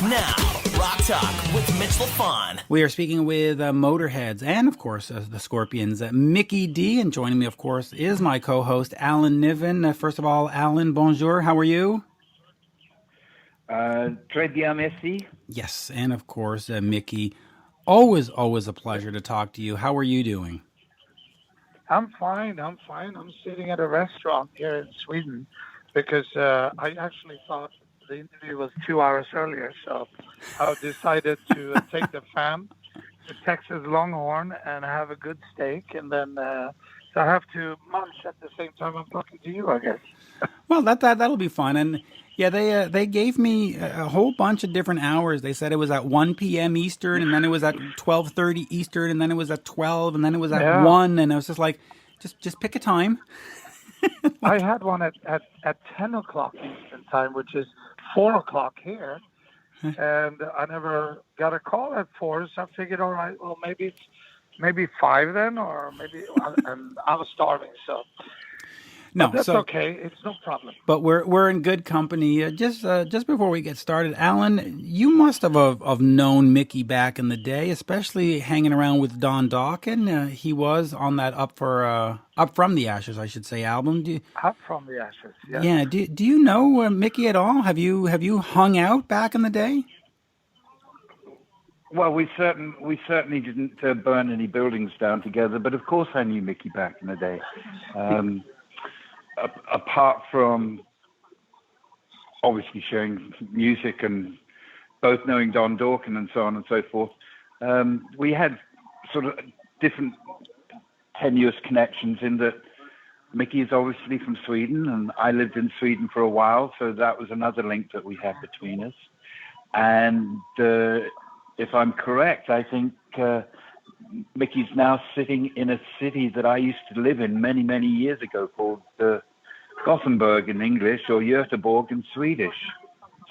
Now, Rock Talk with Mitch Lafon. We are speaking with Motörheads and, of course, the Scorpions Mikkey Dee. And joining me, of course, is my co-host, Alan Niven. First of all, Alan, bonjour. How are you? Très bien, merci. Yes, and, of course, Mikkey. Always a pleasure to talk to you. How are you doing? I'm fine. I'm sitting at a restaurant here in Sweden because I actually thought the interview was 2 hours earlier. So I decided to take the fam to Texas Longhorn and have a good steak. And then so I have to munch at the same time I'm talking to you, I guess. Well, that'll be fun. And yeah, they gave me a whole bunch of different hours. They said it was at 1 p.m. Eastern, and then it was at 12:30 Eastern, and then it was at 12, and then it was at 1, and I was just like, just pick a time. I had one at 10 o'clock Eastern time, which is 4 o'clock here. And I never got a call at 4, so I figured, all right, well, maybe 5 then, or maybe, and I was starving, so. No, but that's okay. It's no problem. But we're in good company. Just before we get started, Alan, you must have known Mikkey back in the day, especially hanging around with Don Dawkin. He was on that Up from the Ashes, I should say, album. Up from the Ashes. Yeah. Yeah. Do you know Mikkey at all? Have you hung out back in the day? Well, we certainly didn't burn any buildings down together, but of course I knew Mikkey back in the day. Apart from obviously sharing music and both knowing Don Dawkin and so on and so forth, we had sort of different tenuous connections in that Mikkey is obviously from Sweden and I lived in Sweden for a while, so that was another link that we had between us. And if I'm correct, I think Mikkey's now sitting in a city that I used to live in many, many years ago called Gothenburg in English or Göteborg in Swedish.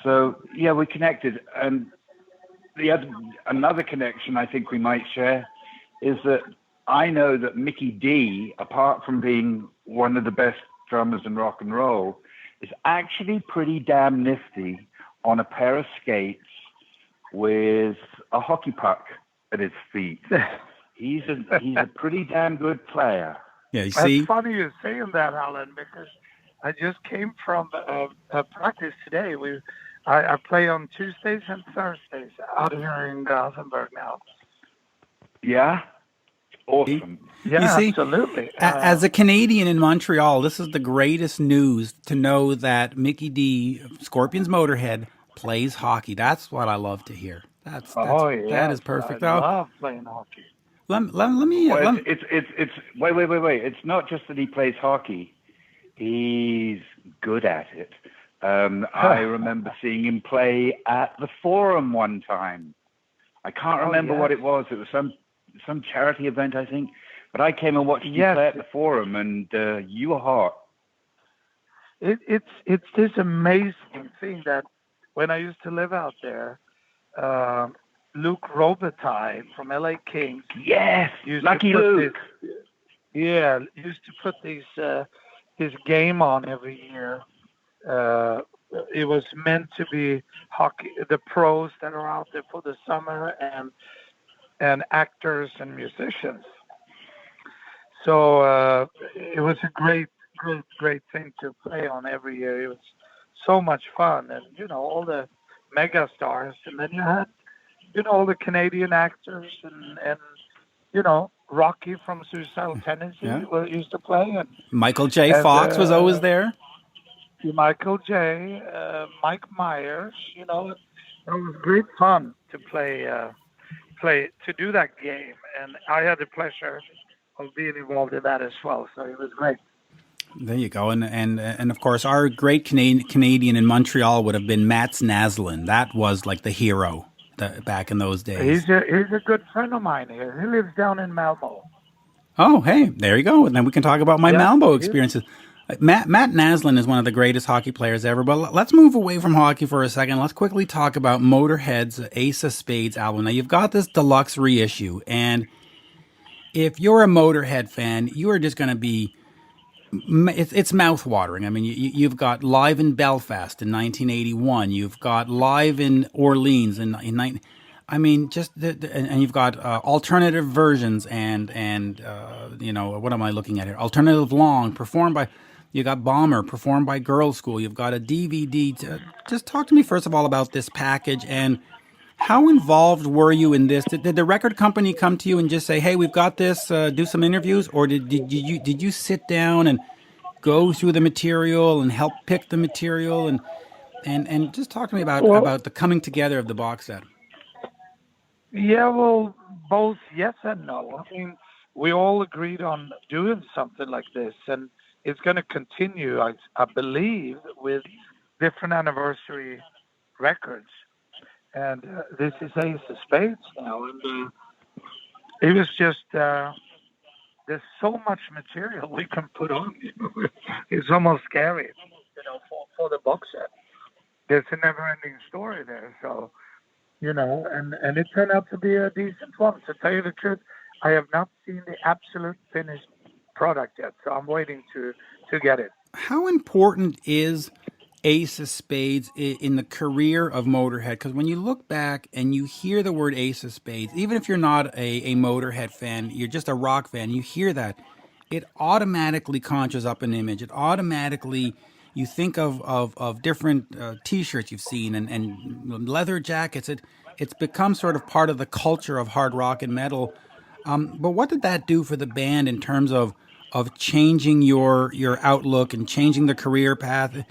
So, yeah, we connected. And another connection I think we might share is that I know that Mikkey Dee, apart from being one of the best drummers in rock and roll, is actually pretty damn nifty on a pair of skates with a hockey puck at his feet. He's a pretty damn good player. Yeah, you see. It's funny you're saying that, Alan, because I just came from a practice today. I play on Tuesdays and Thursdays out here in Gothenburg now. Yeah, awesome. Yeah, you see, absolutely. As a Canadian in Montreal, this is the greatest news to know that Mikkey Dee, Scorpions Motörhead, plays hockey. That's what I love to hear. That is perfect. I love playing hockey. Let me. It's wait. It's not just that he plays hockey. He's good at it. I remember seeing him play at the Forum one time. I can't remember what it was. It was some charity event, I think. But I came and watched you play at the Forum, and you were hot. It's this amazing thing that when I used to live out there, Luke Robitaille from LA Kings. Yes, Lucky Luke. Used to put his game on every year. It was meant to be hockey, the pros that are out there for the summer and actors and musicians. So it was a great thing to play on every year. It was so much fun, and all the mega stars, and then you had all the Canadian actors and Rocky from Suicidal Tendency used to play, and Michael J. Fox was always there. Michael J. Mike Myers, it was great fun to play to do that game, and I had the pleasure of being involved in that as well. So it was great. There you go, and of course, our great Canadian in Montreal would have been Mats Naslund. That was like the hero back in those days. He's a good friend of mine here. He lives down in Malmo. Oh, hey, there you go. And then we can talk about my Malmo experiences. Matt Naslund is one of the greatest hockey players ever. But let's move away from hockey for a second. Let's quickly talk about Motörhead's Ace of Spades album. Now, you've got this deluxe reissue, and if you're a Motörhead fan, you are just going to be It's mouth-watering. I mean, you've got live in Belfast in 1981. You've got live in Orleans in I mean, just and you've got alternative versions and what am I looking at here? Alternative long performed by. You got Bomber performed by Girls School. You've got a DVD. Just talk to me first of all about this package and how involved were you in this? Did the record company come to you and just say, "Hey, we've got this. Do some interviews," or did you sit down and go through the material and help pick the material and just talk to me Well, about the coming together of the box set? yeah, well, both yes and no. I mean, we all agreed on doing something like this, and it's going to continue, I believe, with different anniversary records. And this is Ace of Spades now, and it was just there's so much material we can put on. It's almost scary, for the box set. There's a never-ending story there, so and it turned out to be a decent one. To tell you the truth, I have not seen the absolute finished product yet, so I'm waiting to get it. How important is Ace of Spades in the career of Motorhead? Because when you look back and you hear the word Ace of Spades, even if you're not a Motorhead fan, you're just a rock fan, you hear that, it automatically conjures up an image. It automatically, you think of different T-shirts you've seen and leather jackets. It's become sort of part of the culture of hard rock and metal. But what did that do for the band in terms of changing your outlook and changing the career path?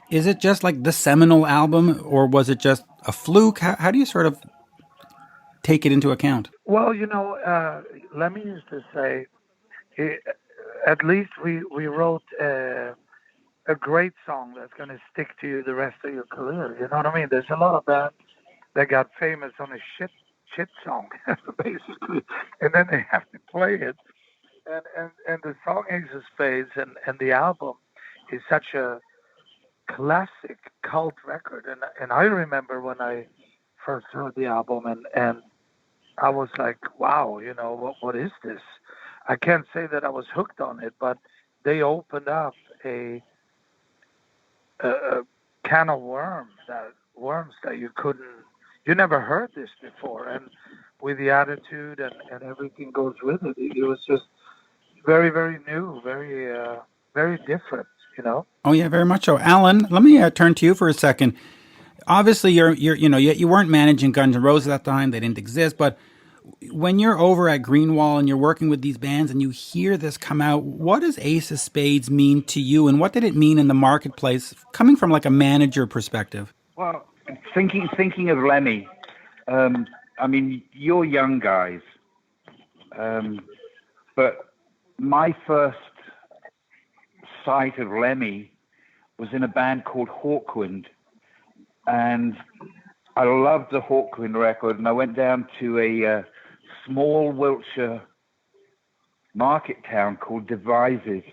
Is it just like the seminal album, or was it just a fluke? How do you sort of take it into account? Well, let me used to say, eh, at least we wrote a great song that's going to stick to you the rest of your career. You know what I mean? There's a lot of bands that got famous on a shit song, basically, and then they have to play it. And the song Ace of Spades and the album is such a classic cult record. And I remember when I first heard the album and I was like, wow, what is this? I can't say that I was hooked on it, but they opened up a can of worms that you never heard this before. And with the attitude and everything goes with it, it was just very, very new, very different, Oh yeah, very much so. Alan, let me turn to you for a second. Obviously, you weren't managing Guns N' Roses at the time; they didn't exist. But when you're over at Greenwall and you're working with these bands and you hear this come out, what does Ace of Spades mean to you, and what did it mean in the marketplace, coming from like a manager perspective? Well, thinking of Lemmy, I mean, you're young guys, but my first sight of Lemmy was in a band called Hawkwind, and I loved the Hawkwind record, and I went down to a small Wiltshire market town called Devizes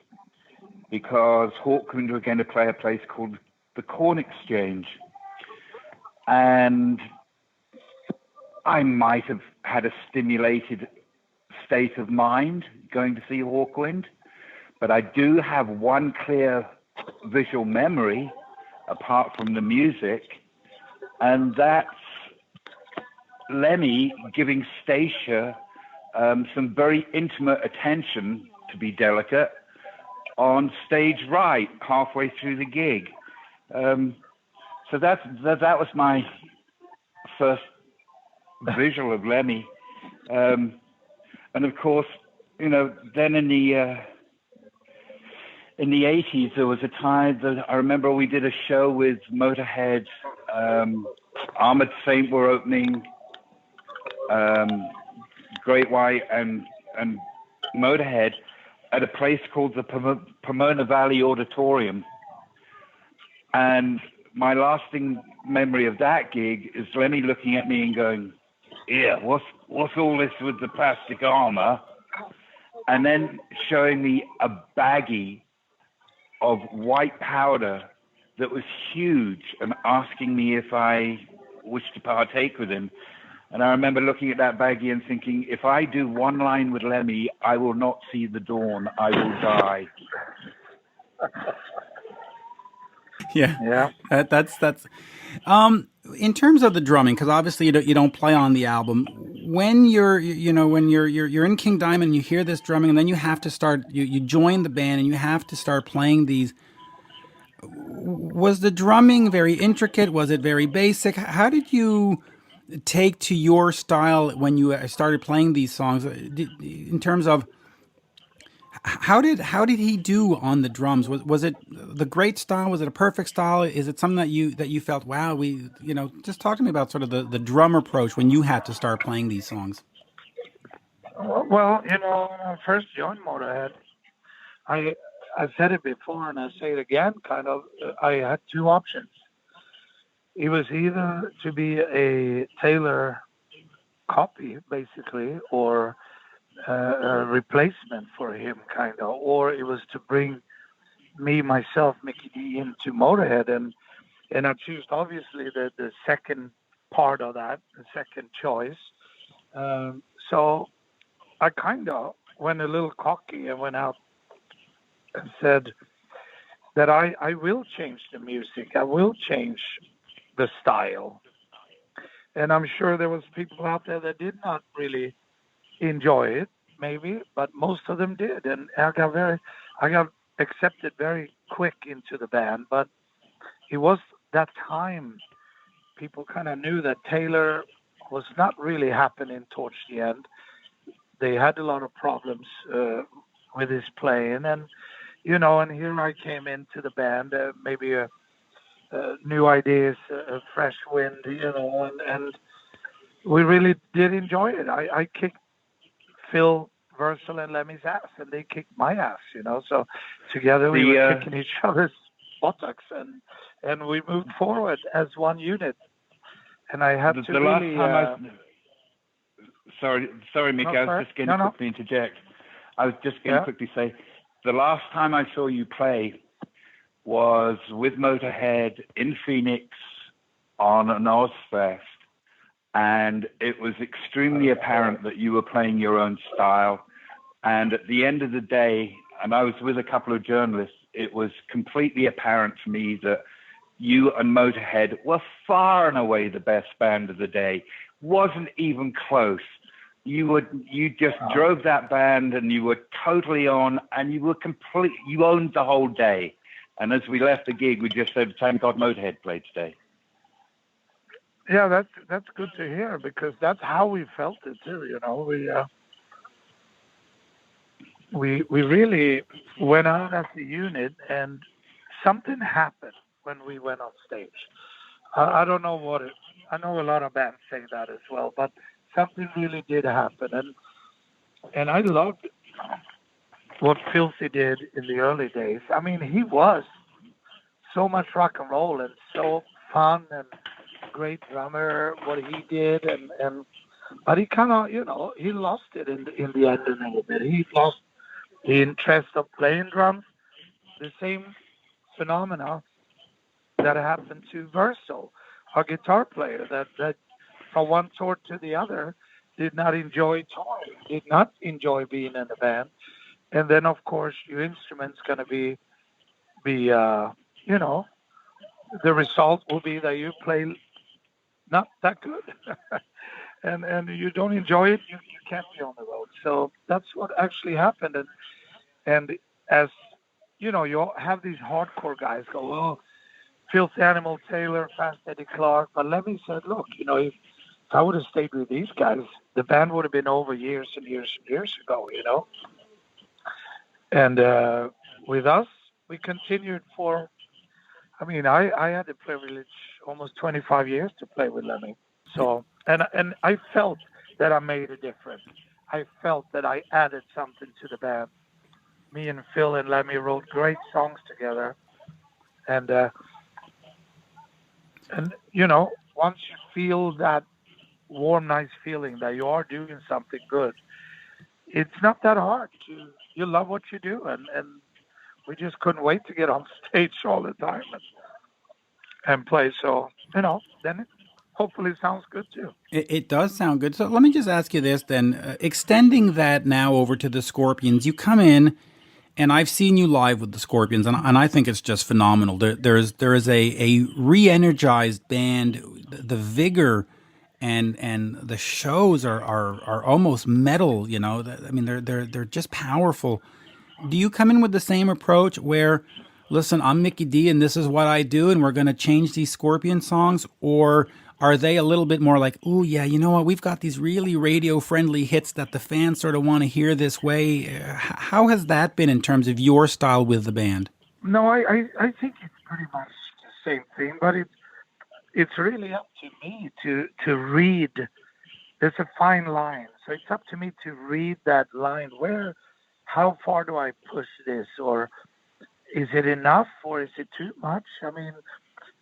because Hawkwind were going to play a place called the Corn Exchange, and I might have had a stimulated state of mind going to see Hawkwind, but I do have one clear visual memory apart from the music, and that's Lemmy giving Stacia some very intimate attention, to be delicate, on stage right, halfway through the gig. So that was my first visual of Lemmy. And of course, then in the 80s, there was a time that I remember we did a show with Motörhead, Armored Saint were opening, Great White and Motörhead at a place called the Pomona Valley Auditorium. And my lasting memory of that gig is Lemmy looking at me and going, "Yeah, what's all this with the plastic armor?" And then showing me a baggie of white powder that was huge and asking me if I wished to partake with him. And I remember looking at that baggie and thinking, if I do one line with Lemmy, I will not see the dawn. I will die. Yeah, Yeah. that's. In terms of the drumming, because obviously you don't play on the album. When you're in King Diamond, and you hear this drumming, and then you have to start. You join the band, and you have to start playing these. Was the drumming very intricate? Was it very basic? How did you take to your style when you started playing these songs? In terms of how did he do on the drums? Was it the great style? Was it a perfect style? Is it something that you felt, wow, just talk to me about sort of the drum approach when you had to start playing these songs. Well, when I first joined Motörhead, I I said it before and I say it again. Kind of, I had two options. It was either to be a Taylor copy, basically, or a replacement for him, kind of, or it was to bring me myself, Mikkey Dee, into Motorhead, and I chose obviously the second part of that, the second choice. So I kind of went a little cocky and went out and said that I will change the music, I will change the style, and I'm sure there was people out there that did not really enjoy it, maybe, but most of them did, and I got accepted very quick into the band. But it was that time people kind of knew that Taylor was not really happening towards the end. They had a lot of problems with his playing, and and here I came into the band, maybe new ideas, a fresh wind, and we really did enjoy it. I kicked Phil, Versal, and Lemmy's ass, and they kicked my ass, So together we were kicking each other's buttocks, and we moved forward as one unit. And I had to the really... last time Sorry, Mickey, I was just going to quickly interject. I was just going to quickly say, the last time I saw you play was with Motörhead in Phoenix on an Ozfest, and it was extremely apparent that you were playing your own style. And at the end of the day, and I was with a couple of journalists, it was completely apparent to me that you and Motörhead were far and away the best band of the day. Wasn't even close. You just drove that band, and you were totally on, and you owned the whole day. And as we left the gig, we just said, thank God Motörhead played today. Yeah, that's good to hear, because that's how we felt it too. We really went out as a unit, and something happened when we went on stage. I don't know what it. I know a lot of bands say that as well, but something really did happen, and I loved what Filthy did in the early days. I mean, he was so much rock and roll and so fun and great drummer, what he did, and but he kind of, he lost it in the end a little bit. He lost the interest of playing drums. The same phenomena that happened to Versal, our guitar player, that from one tour to the other did not enjoy touring, did not enjoy being in the band, and then of course your instrument's going to be the result will be that you play not that good, and you don't enjoy it, you can't be on the road. So that's what actually happened, and as you have these hardcore guys go, well, Filthy Animal, Taylor, Fast Eddie Clark, but Lemmy said, look, if I would have stayed with these guys, the band would have been over years and years and years ago, And with us, we continued for, I had the privilege almost 25 years to play with Lemmy. So, and I felt that I made a difference. I felt that I added something to the band. Me and Phil and Lemmy wrote great songs together. And once you feel that warm, nice feeling that you are doing something good, it's not that hard you love what you do, and we just couldn't wait to get on stage all the time and play. So then it hopefully sounds good too. It does sound good. So let me just ask you this then, extending that now over to the Scorpions. You come in And I've seen you live with the Scorpions, and I think it's just phenomenal. There is a re-energized band. The vigor and the shows are almost metal. You know, I mean, they're just powerful. Do you come in with the same approach where, listen, I'm Mikkey Dee and this is what I do, and we're going to change these Scorpion songs, or are they a little bit more like, oh yeah, you know what, we've got these really radio-friendly hits that the fans sort of want to hear this way? How has that been in terms of your style with the band? No, I think it's pretty much the same thing, but it's really up to me to read. There's a fine line, so it's up to me to read that line. How far do I push this, or is it enough, or is it too much? I mean,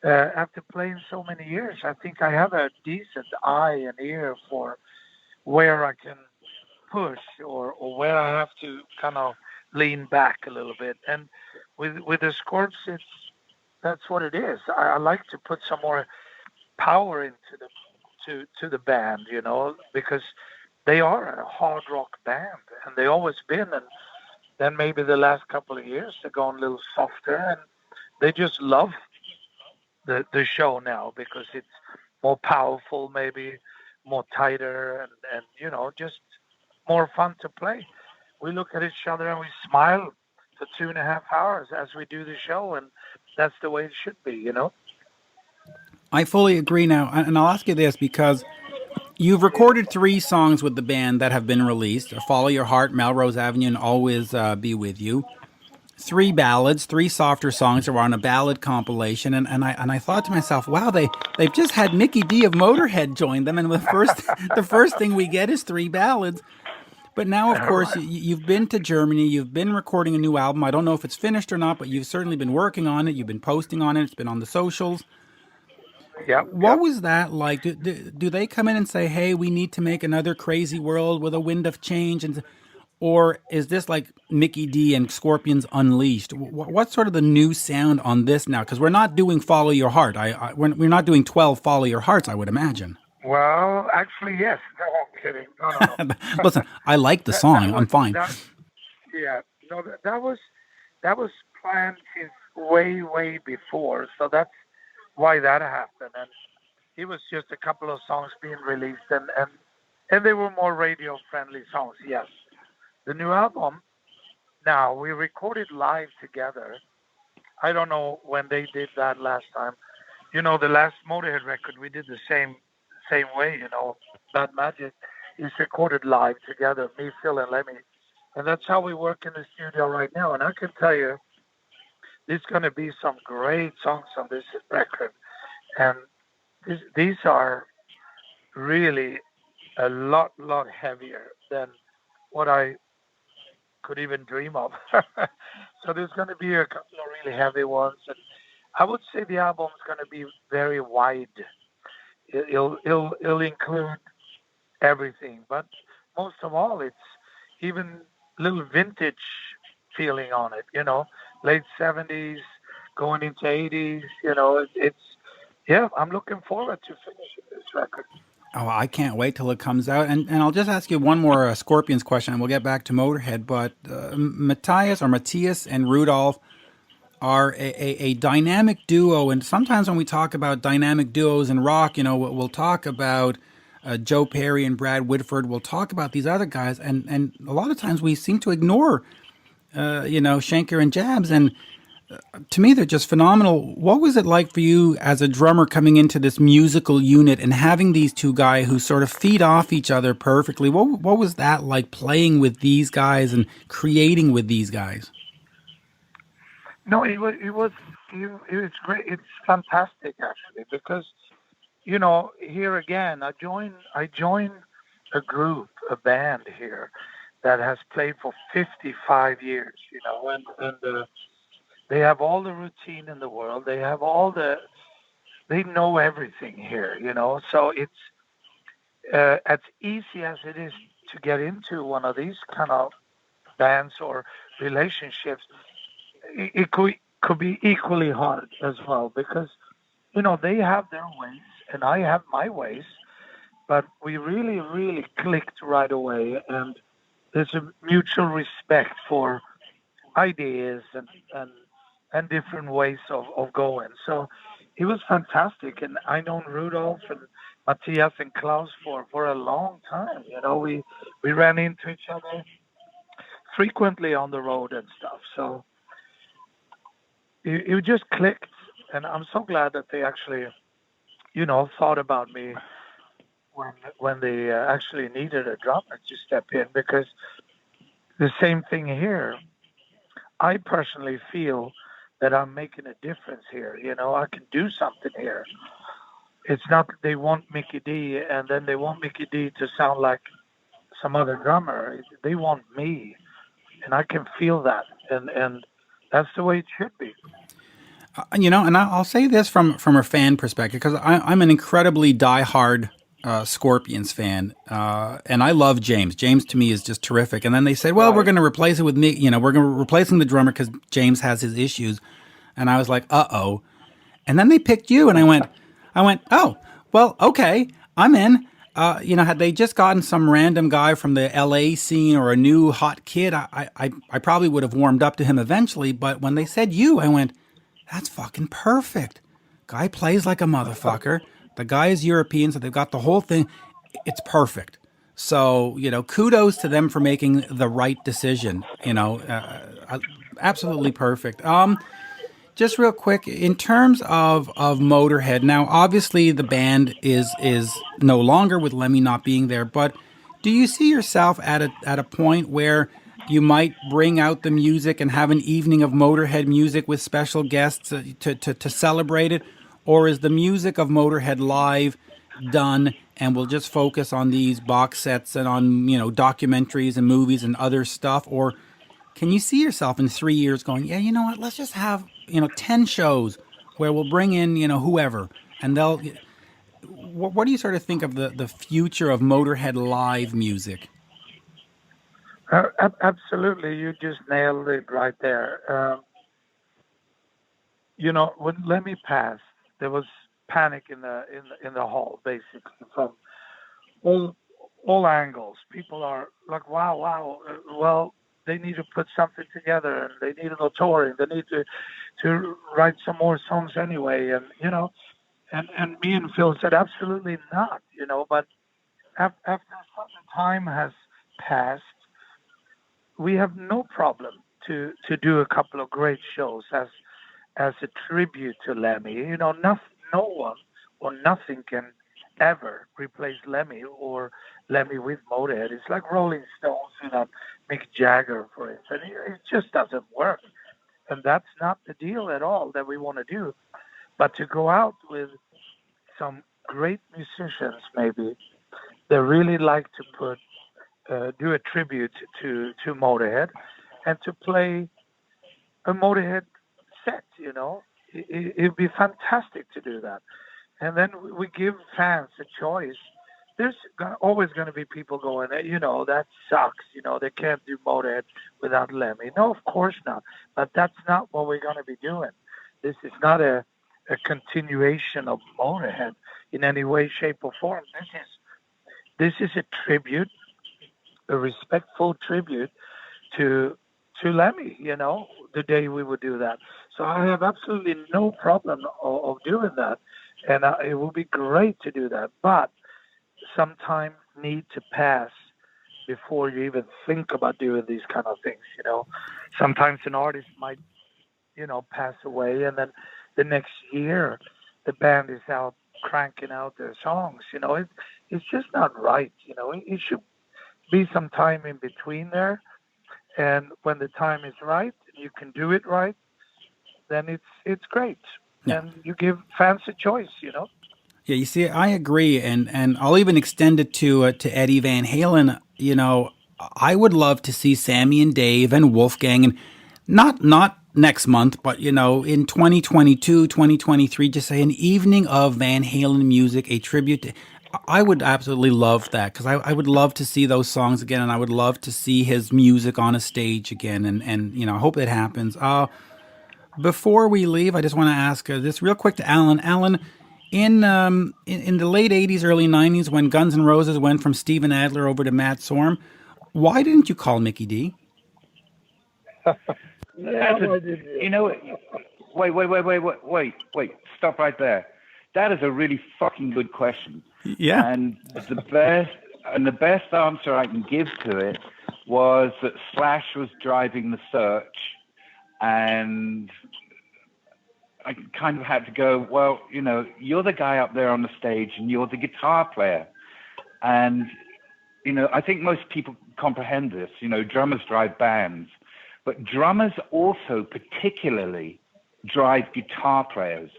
after playing so many years, I think I have a decent eye and ear for where I can push or where I have to kind of lean back a little bit. And with the Scorps, that's what it is. I like to put some more power into the band, you know, because they are a hard rock band, and they always been. And then maybe the last couple of years they've gone a little softer, and they just love the show now because it's more powerful, maybe more tighter, and you know, just more fun to play. We look at each other and we smile for 2.5 hours as we do the show, and that's the way it should be, you know. I fully agree now, and I'll ask you this because you've recorded 3 songs with the band that have been released: "Follow Your Heart," "Melrose Avenue," and "Always Be With You." 3 ballads, 3 softer songs that were on a ballad compilation, and I thought to myself, wow, they've just had Mikkey Dee of Motörhead join them, and the first thing we get is 3 ballads. But now, of course, you've been to Germany, you've been recording a new album. I don't know if it's finished or not, but you've certainly been working on it. You've been posting on it. It's been on the socials. Yep. What was that like? Do they come in and say, hey, we need to make another Crazy World with a wind of change? Or is this like Mikkey Dee and Scorpions Unleashed? What's sort of the new sound on this now? Because we're not doing Follow Your Heart. We're not doing 12 Follow Your Hearts, I would imagine. Well, actually, yes. No, I'm kidding. No. Listen, I like the song. I'm fine. That was planned since way before. So that's why that happened. And it was just a couple of songs being released, and they were more radio-friendly songs, yes. The new album, now, we recorded live together. I don't know when they did that last time. You know, the last Motörhead record, we did the same way, you know. Bad Magic is recorded live together, me, Phil, and Lemmy. And that's how we work in the studio right now. And I can tell you, there's going to be some great songs on this record. And these are really a lot heavier than what I could even dream of. So there's going to be a couple of really heavy ones. And I would say the album's going to be very wide. It'll include everything, but most of all, it's even a little vintage feeling on it, you know, late 70s, going into 80s, you know, I'm looking forward to finishing this record. Oh, I can't wait till it comes out. And I'll just ask you one more Scorpions question, and we'll get back to Motörhead. But Matthias and Rudolph are a dynamic duo. And sometimes when we talk about dynamic duos in rock, you know, we'll talk about Joe Perry and Brad Whitford. We'll talk about these other guys. And a lot of times we seem to ignore, Schenker and Jabs. And to me, they're just phenomenal. What was it like for you as a drummer coming into this musical unit and having these 2 guys who sort of feed off each other perfectly? What was that like, playing with these guys and creating with these guys? No, it was great. It's fantastic, actually, because, you know, here again, I joined a group, a band here that has played for 55 years, you know, and they have all the routine in the world. They have they know everything here, you know. So it's as easy as it is to get into one of these kind of bands or relationships. It could be equally hard as well because, you know, they have their ways and I have my ways, but we really clicked right away, and there's a mutual respect for ideas and different ways of going. So he was fantastic, and I known Rudolph and Matthias and Klaus for a long time. We ran into each other frequently on the road and stuff. So it just clicked, and I'm so glad that they actually, thought about me when they actually needed a drummer to step in, because the same thing here. I personally feel that I'm making a difference here. I can do something here. It's not they want Mikkey Dee and then they want Mikkey Dee to sound like some other drummer. They want me, and I can feel that, and that's the way it should be. And I'll say this from a fan perspective, because I'm an incredibly diehard Scorpions fan, and I love James. James to me is just terrific. And then they said, well, we're going to replace it with me. We're going to replacing the drummer because James has his issues. And I was like, uh-oh. And then they picked you, and I went, oh, well, okay, I'm in. Had they just gotten some random guy from the LA scene or a new hot kid, I probably would have warmed up to him eventually. But when they said you, I went, that's fucking perfect. Guy plays like a motherfucker. The guy is European, so they've got the whole thing. It's perfect. So, kudos to them for making the right decision. Absolutely perfect. Just real quick, in terms of Motörhead, now obviously the band is no longer with Lemmy not being there, but do you see yourself at a point where you might bring out the music and have an evening of Motörhead music with special guests to celebrate it? Or is the music of Motörhead live done and we'll just focus on these box sets and on, documentaries and movies and other stuff? Or can you see yourself in 3 years going, yeah, you know what, let's just have, 10 shows where we'll bring in, whoever, and they'll... What do you sort of think of the future of Motörhead live music? Absolutely, you just nailed it right there. When Lemmy passed, there was panic in the hall, basically, from all angles. People are like, wow. Well, they need to put something together, and they need a touring. They need to write some more songs anyway, and me and Phil said absolutely not, But after a certain time has passed, we have no problem to do a couple of great shows as a tribute to Lemmy. No one or nothing can ever replace Lemmy or Lemmy with Motörhead. It's like Rolling Stones without Mick Jagger, for instance. It just doesn't work. And that's not the deal at all that we want to do. But to go out with some great musicians, maybe, they really like to do a tribute to Motörhead and to play a Motörhead set, It'd be fantastic to do that. And then we give fans a choice. There's always going to be people going, that sucks, they can't do Motörhead without Lemmy. No, of course not. But that's not what we're going to be doing. This is not a continuation of Motörhead in any way, shape, or form. This is a tribute, a respectful tribute to Lemmy, the day we would do that. So I have absolutely no problem of doing that. And it will be great to do that. But some time need to pass before you even think about doing these kind of things, Sometimes an artist might, pass away, and then the next year the band is out cranking out their songs, It's just not right, It should be some time in between there. And when the time is right, you can do it right, then it's great. Yeah. And you give fans a choice, Yeah, you see, I agree, and I'll even extend it to Eddie Van Halen. I would love to see Sammy and Dave and Wolfgang, and not next month, but in 2022, 2023, just say an evening of Van Halen music, a tribute to. I would absolutely love that, because I would love to see those songs again, and I would love to see his music on a stage again, and I hope that happens. Before we leave, I just want to ask this real quick to Alan. Alan, in the late 80s, early 90s, when Guns N' Roses went from Steve Adler over to Matt Sorum, why didn't you call Mikkey Dee? Yeah, why did you? You know, wait, stop right there. That is a really fucking good question. Yeah. And the best answer I can give to it was that Slash was driving the search, and I kind of had to go, well, you're the guy up there on the stage and you're the guitar player. And, I think most people comprehend this. Drummers drive bands, but drummers also particularly drive guitar players.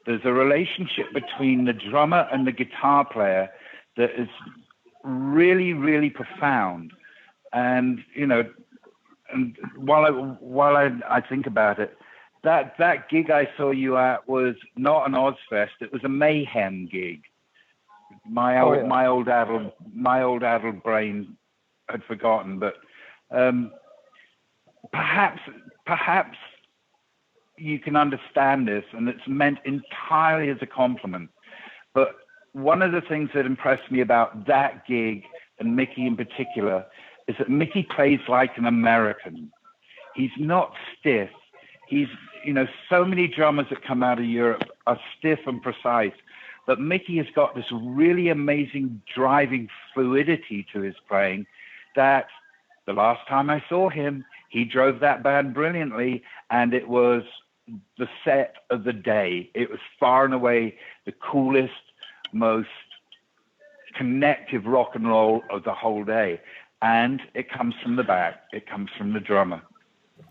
There's a relationship between the drummer and the guitar player that is really, really profound. And, and while I think about it, that gig I saw you at was not an Ozfest. It was a Mayhem gig. My old addled brain had forgotten, but perhaps you can understand this, and it's meant entirely as a compliment. But one of the things that impressed me about that gig, and Mikkey in particular, is that Mikkey plays like an American. He's not stiff. He's, so many drummers that come out of Europe are stiff and precise, but Mikkey has got this really amazing driving fluidity to his playing that the last time I saw him, he drove that band brilliantly, and it was the set of the day. It was far and away the coolest, most connective rock and roll of the whole day. And it comes from the back. It comes from the drummer.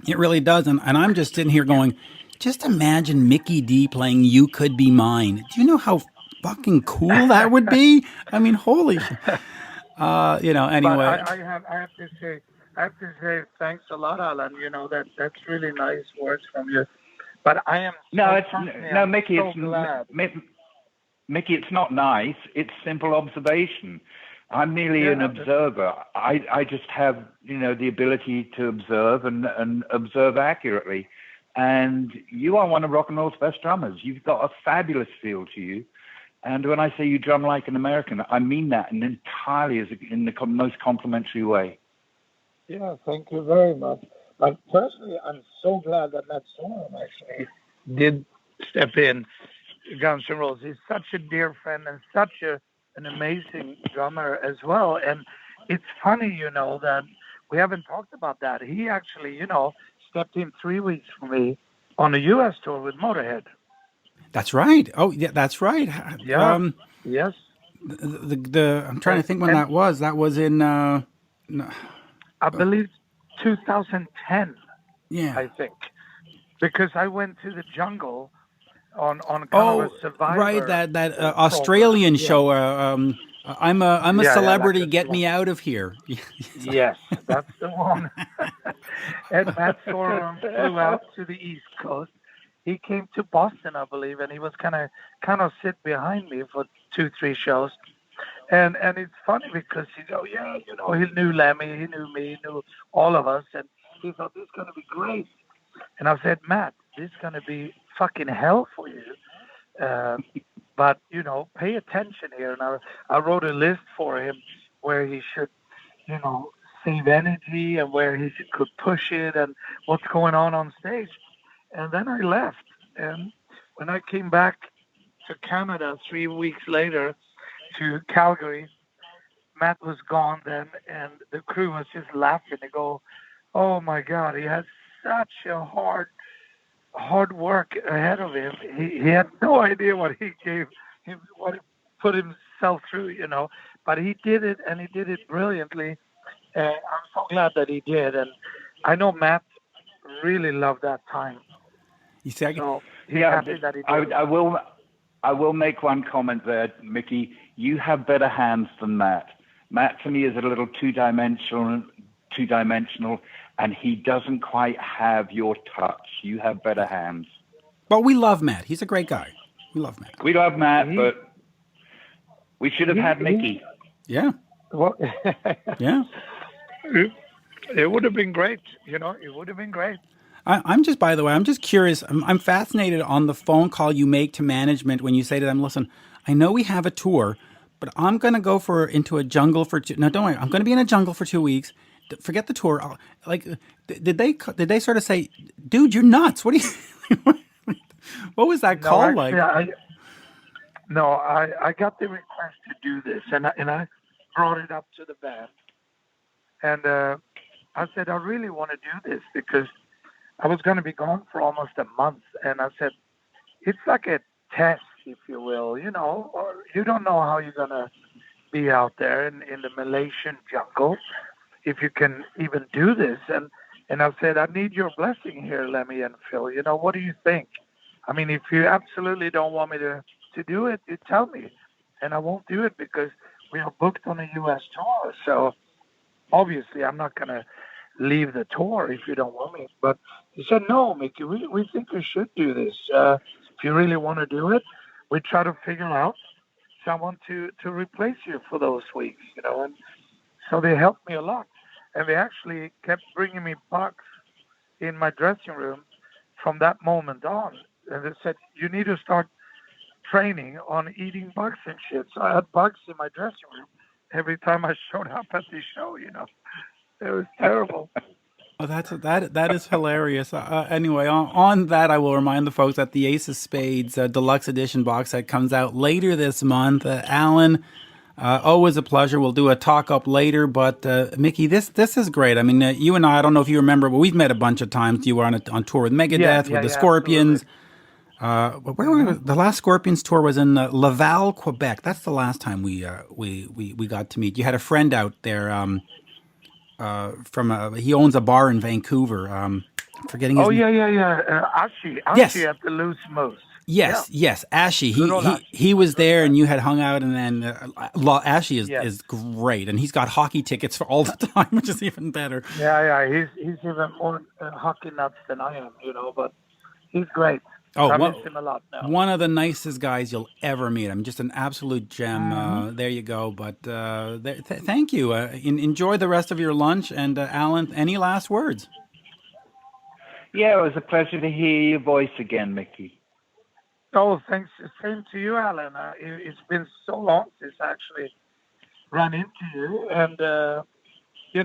It really does. And I'm just sitting here going, just imagine Mikkey Dee playing You Could Be Mine. Do you know how fucking cool that would be? I mean, holy shit. Anyway. But I have to say thanks a lot, Alan. That's really nice words from you. But I am Mikkey, so glad. Mikkey, it's not nice. It's simple observation. I'm merely an observer. I just have, the ability to observe and observe accurately. And you are one of rock and roll's best drummers. You've got a fabulous feel to you. And when I say you drum like an American, I mean that entirely in the most complimentary way. Yeah, thank you very much. But personally, I'm so glad that Storm actually did step in Guns N' Roses. He's such a dear friend and such an amazing drummer as well. And it's funny, that we haven't talked about that. He actually, stepped in 3 weeks for me on a U.S. tour with Motörhead. That's right. Oh, yeah, that's right. Yeah. Yes. I'm trying to think when that was. That was in... I believe 2010. Yeah. I think. Because I went to the jungle on kind of a Survivor. Right, that Australian show. I'm a celebrity. Get me out of here. Yes, that's the one. And Matt Sorum flew out to the East Coast. He came to Boston, I believe, and he was kind of sit behind me for 2-3 shows. And it's funny because he knew Lemmy, he knew me, he knew all of us, and he thought this is going to be great. And I said, Matt, this is going to be fucking hell for you. But, pay attention here. And I wrote a list for him where he should, save energy and where he could push it and what's going on stage. And then I left. And when I came back to Canada 3 weeks later to Calgary, Matt was gone then, and the crew was just laughing. They go, oh, my God, he has such a hard work ahead of him. He had no idea what he put himself through, But he did it, and he did it brilliantly. And I'm so glad that he did. And I know Matt really loved that time. You see, happy that he did. I will make one comment there, Mikkey. You have better hands than Matt. Matt to me is a little two-dimensional, and he doesn't quite have your touch. You have better hands. But we love Matt. He's a great guy. We love Matt. We love Matt, but we should have had Mikkey. Yeah. Well, yeah. It would have been great. It would have been great. I'm just curious. I'm fascinated on the phone call you make to management when you say to them, listen, I know we have a tour, but I'm going to go into a jungle for no, don't worry. I'm going to be in a jungle for 2 weeks, forget the tour. Like, did they sort of say, "Dude, you're nuts"? What do you? What was that No, call actually, like? I got the request to do this, and I brought it up to the band, and I said I really want to do this because I was going to be gone for almost a month, and I said it's like a test, if you will, or you don't know how you're going to be out there in the Malaysian jungle if you can even do this, and I said I need your blessing here, Lemmy and Phil. What do you think? I mean, if you absolutely don't want me to do it, you tell me, and I won't do it because we are booked on a U.S. tour. So obviously, I'm not going to leave the tour if you don't want me. But he said, no, Mickey, we think we should do this. If you really want to do it, we try to figure out someone to replace you for those weeks, And so they helped me a lot. And they actually kept bringing me bugs in my dressing room from that moment on. And they said, you need to start training on eating bugs and shit. So I had bugs in my dressing room every time I showed up at the show, It was terrible. Oh, that is hilarious. Anyway, on that, I will remind the folks that the Ace of Spades deluxe edition box set comes out later this month. Alan, always a pleasure. We'll do a talk up later, but Mickey, this is great. I mean, you and I don't know if you remember, but we've met a bunch of times. You were on tour with Megadeth, with the Scorpions. Where were the last Scorpions tour was in Laval, Quebec. That's the last time we got to meet. You had a friend out there. He owns a bar in Vancouver. I'm forgetting his name. Yeah. Ashi at the Loose Moose. Yes, Ashy. Ashi. He was there, and you had hung out, and then Ashy Yes. is great, and he's got hockey tickets for all the time, which is even better. Yeah. He's even more hockey nuts than I am, but he's great. Oh, I miss him a lot now. One of the nicest guys you'll ever meet. I'm just an absolute gem. There you go. But thank you. Enjoy the rest of your lunch. And Alan, any last words? Yeah, it was a pleasure to hear your voice again, Mickey. Oh, thanks. Same to you, Alan. It's been so long since I actually ran into you, and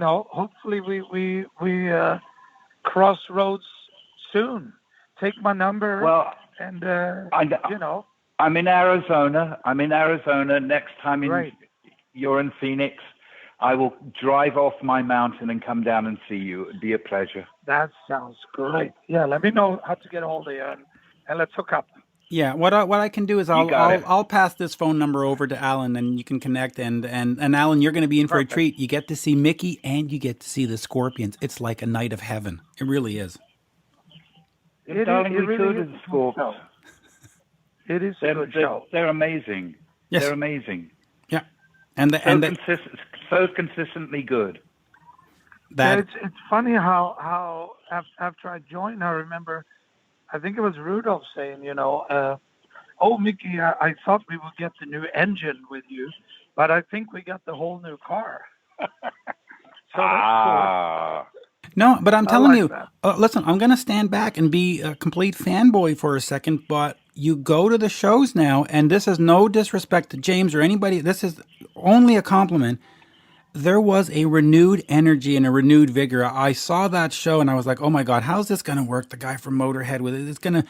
hopefully we cross roads soon. Take my number. Well, and I'm in Arizona. Next time Great. You're in Phoenix, I will drive off my mountain and come down and see you. It'd be a pleasure. That sounds great. Yeah, let me know how to get a hold of you, and let's hook up. Yeah, what I can do is I'll pass this phone number over to Alan, and you can connect. And Alan, you're going to be in for a treat. You get to see Mickey, and you get to see the Scorpions. It's like a night of heaven. It really is. Darling, we really go to the Scorpions. It is a good show. They're amazing. Yes. They're amazing. Yeah, so consistently good. It's funny how after I joined, I remember, I think it was Rudolph saying, oh, Mickey, I thought we would get the new engine with you, but I think we got the whole new car. So that's cool. No, but I'm telling you, that. Listen, I'm going to stand back and be a complete fanboy for a second, but you go to the shows now, and this is no disrespect to James or anybody. This is only a compliment. There was a renewed energy and a renewed vigor. I saw that show, and I was like, oh, my God, how's this going to work? The guy from Motörhead with it. It's going to...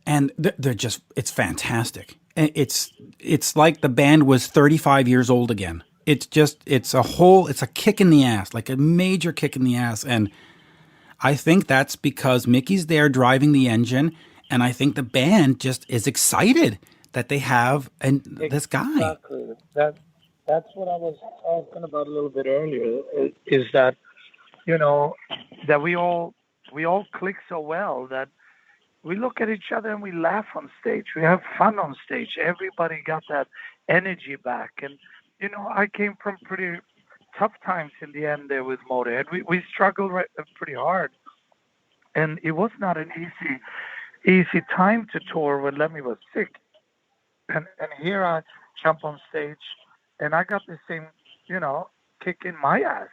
And they're just... It's fantastic. It's like the band was 35 years old again. It's a kick in the ass, like a major kick in the ass. And I think that's because Mickey's there driving the engine. And I think the band just is excited that they have this guy. Exactly. That's what I was talking about a little bit earlier, is that, that we all click so well that we look at each other and we laugh on stage. We have fun on stage. Everybody got that energy back. And, I came from pretty tough times in the end there with Motörhead. We struggled pretty hard. And it was not an easy time to tour when Lemmy was sick. And here I jump on stage and I got the same, kick in my ass.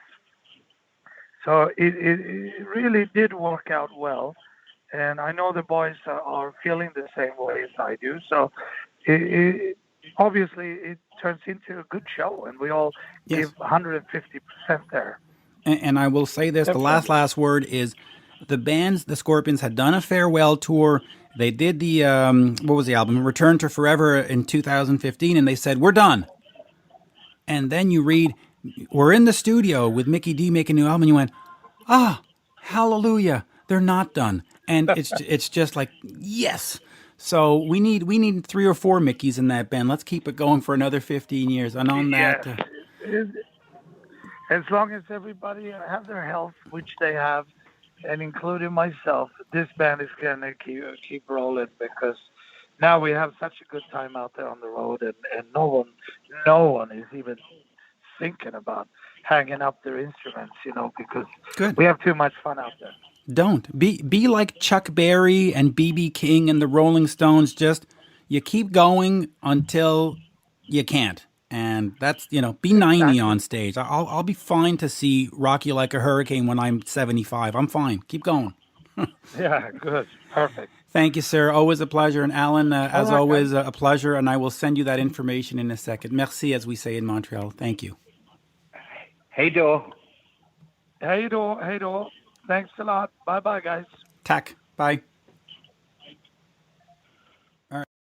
So it really did work out well. And I know the boys are feeling the same way as I do. So obviously it turns into a good show, and we all give 150% there. And I will say this: the last word is the bands. The Scorpions had done a farewell tour. They did the what was the album? Return to Forever in 2015, and they said we're done. And then you read, we're in the studio with Mikkey Dee making a new album, and you went, hallelujah, they're not done. And it's just like, yes. So we need 3 or 4 Mickeys in that band. Let's keep it going for another 15 years. And on that, as long as everybody have their health, which they have, and including myself, this band is gonna keep rolling, because now we have such a good time out there on the road, and no one is even thinking about hanging up their instruments, because we have too much fun out there. Don't be like Chuck Berry and B.B. King and the Rolling Stones. Just you keep going until you can't, and that's be 90 on stage. I'll be fine to see Rock You Like a Hurricane when I'm 75. I'm fine. Keep going. Yeah, good, perfect. Thank you, sir. Always a pleasure. And Alan, as always, a pleasure. And I will send you that information in a second. Merci, as we say in Montreal. Thank you. Hey, do. Hey, do. Thanks a lot. Bye-bye, guys. Tack. Bye.